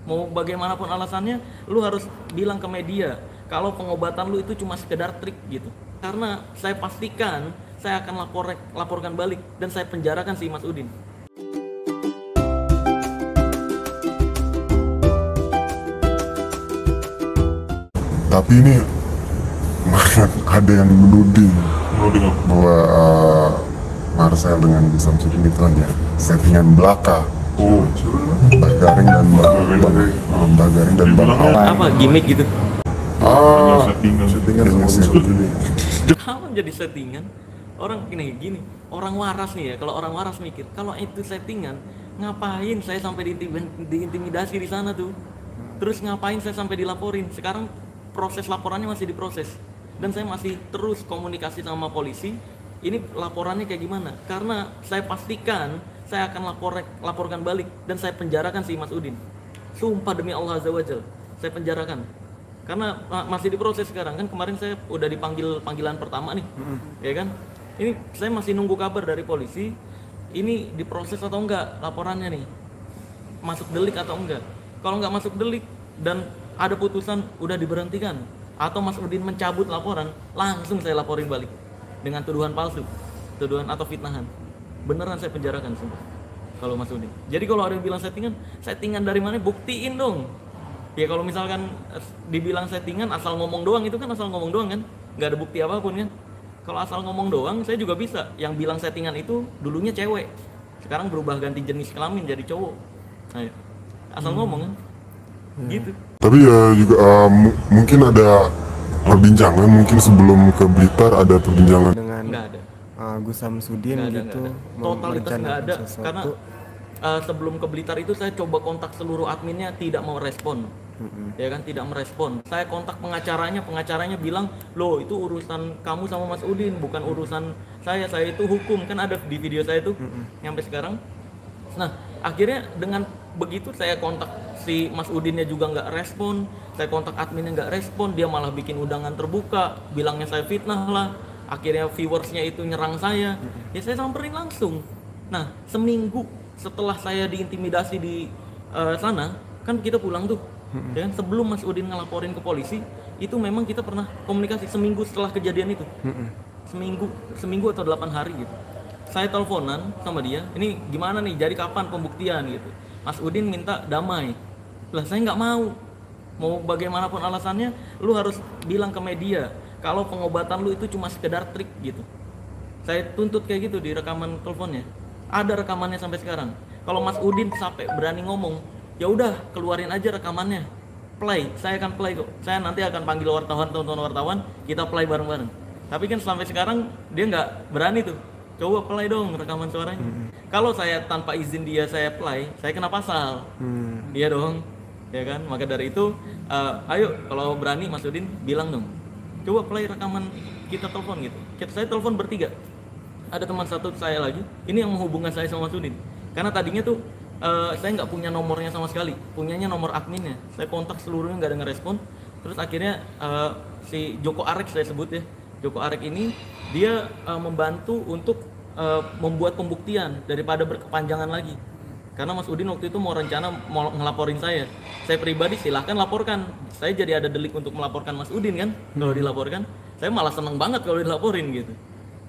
Mau bagaimanapun alasannya, lu harus bilang ke media kalau pengobatan lu itu cuma sekedar trik gitu. Karena saya pastikan saya akan laporkan balik dan saya penjarakan si Mas Udin. Tapi ini ada yang menuding bahwa Marcel dengan Samsudin itu hanya settingan belaka. Mbah Garing dan Mbah Apa gimmick gitu? settingan. Kalau jadi settingan, orang gini, orang waras nih ya, kalau orang waras mikir, kalau itu settingan, ngapain saya sampai diintimidasi di sana tuh? Terus ngapain saya sampai dilaporin? Sekarang proses laporannya masih diproses dan saya masih terus komunikasi sama polisi. Ini laporannya kayak gimana? Karena saya pastikan saya akan laporkan balik dan saya penjarakan si Mas Udin. Sumpah demi Allah Azza wa Jal, saya penjarakan. Karena masih diproses sekarang kan, kemarin saya udah dipanggil panggilan pertama nih, ya kan? Ini saya masih nunggu kabar dari polisi. Ini diproses atau enggak laporannya nih? Masuk delik atau enggak? Kalau enggak masuk delik dan ada putusan udah diberhentikan atau Mas Udin mencabut laporan, langsung saya laporin balik dengan tuduhan palsu, tuduhan atau fitnahan. Beneran saya penjarakan sumpah kalau Mas Udin. Jadi kalau ada yang bilang settingan dari mana? Buktiin dong. Ya kalau misalkan dibilang settingan asal ngomong doang, itu kan asal ngomong doang kan, nggak ada bukti apapun kan. Kalau asal ngomong doang, saya juga bisa. Yang bilang settingan itu dulunya cewek, sekarang berubah ganti jenis kelamin jadi cowok. Ayo, asal ngomong kan, gitu. Tapi ya juga mungkin ada perbincangan, mungkin sebelum ke Blitar ada perbincangan. dengan Nggak ada. Gus Samsudin Nggak ada, gitu nggak ada. Totalitas nggak ada, karena sebelum ke Blitar itu saya coba kontak seluruh adminnya, tidak mau respon. Ya kan, tidak merespon. Saya kontak pengacaranya bilang, loh itu urusan kamu sama Mas Udin, bukan urusan saya itu hukum. Kan ada di video saya tuh sampai sekarang. Nah akhirnya dengan begitu saya kontak si Mas Udinnya juga nggak respon, saya kontak adminnya nggak respon, dia malah bikin undangan terbuka, bilangnya saya fitnah lah. Akhirnya viewersnya itu nyerang saya, ya saya samperin langsung. Nah seminggu setelah saya diintimidasi di sana, kan kita pulang tuh, ya kan? Sebelum Mas Udin ngelaporin ke polisi, itu memang kita pernah komunikasi seminggu setelah kejadian itu, seminggu atau 8 hari gitu. Saya teleponan sama dia, ini gimana nih, jadi kapan pembuktian gitu. Mas Udin minta damai, lah saya nggak mau bagaimanapun alasannya, lu harus bilang ke media kalau pengobatan lu itu cuma sekedar trik gitu. Saya tuntut kayak gitu di rekaman teleponnya. Ada rekamannya sampai sekarang. Kalau Mas Udin sampai berani ngomong, ya udah keluarin aja rekamannya. Play, saya akan play kok. Saya nanti akan panggil tonton wartawan, kita play bareng-bareng. Tapi kan sampai sekarang dia nggak berani tuh. Coba play dong rekaman suaranya. Kalau saya tanpa izin dia saya play, saya kena pasal. Iya dong. Ya kan? Maka dari itu, ayo kalau berani Mas Udin bilang dong. Coba play rekaman kita telepon gitu. Saya telepon bertiga. Ada teman satu saya lagi, ini yang menghubungkan saya sama Mas Udin. Karena tadinya tuh saya nggak punya nomornya sama sekali, punyanya nomor adminnya. Saya kontak seluruhnya nggak ada ngerespon. Terus akhirnya si Joko Arek saya sebut ya, Joko Arek ini dia membantu untuk membuat pembuktian daripada berkepanjangan lagi. Karena Mas Udin waktu itu mau ngelaporin saya pribadi silahkan laporkan. Saya jadi ada delik untuk melaporkan Mas Udin kan, kalau dilaporkan. Saya malah seneng banget kalau dilaporin gitu.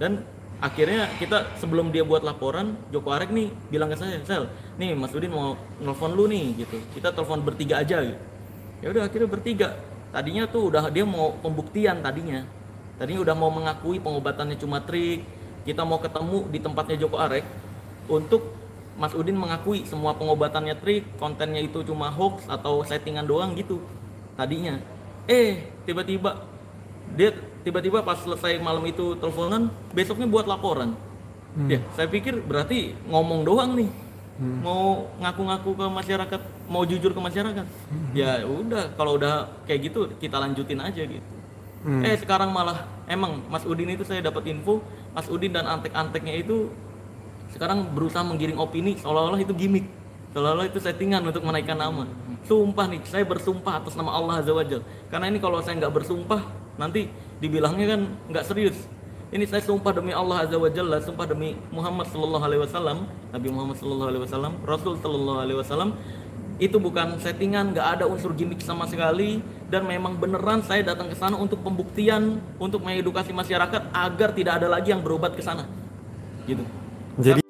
Dan akhirnya kita sebelum dia buat laporan, Joko Arek nih bilang ke saya, Sel, nih Mas Udin mau nelfon lu nih gitu. Kita telepon bertiga aja gitu. Ya udah akhirnya bertiga. Tadinya tuh udah dia mau pembuktian tadinya udah mau mengakui pengobatannya cuma trik. Kita mau ketemu di tempatnya Joko Arek untuk Mas Udin mengakui semua pengobatannya trik, kontennya itu cuma hoax atau settingan doang gitu tadinya. Tiba-tiba pas selesai malam itu teleponan, besoknya buat laporan. Ya, saya pikir berarti ngomong doang nih. Mau ngaku-ngaku ke masyarakat, mau jujur ke masyarakat. Ya udah, kalau udah kayak gitu kita lanjutin aja gitu. Sekarang malah emang Mas Udin itu saya dapat info, Mas Udin dan antek-anteknya itu sekarang berusaha menggiring opini seolah-olah itu gimmick, seolah-olah itu settingan untuk menaikkan nama. Sumpah nih, saya bersumpah atas nama Allah Azza wa Jal. Karena ini kalau saya nggak bersumpah, nanti dibilangnya kan nggak serius. Ini saya sumpah demi Allah Azza wa Jalla, sumpah demi Muhammad sallallahu alaihi wasallam, Nabi Muhammad sallallahu alaihi wasallam, Rasul sallallahu alaihi wasallam. Itu bukan settingan, nggak ada unsur gimmick sama sekali, dan memang beneran saya datang ke sana untuk pembuktian, untuk mengedukasi masyarakat agar tidak ada lagi yang berobat ke sana. Gitu. Jadi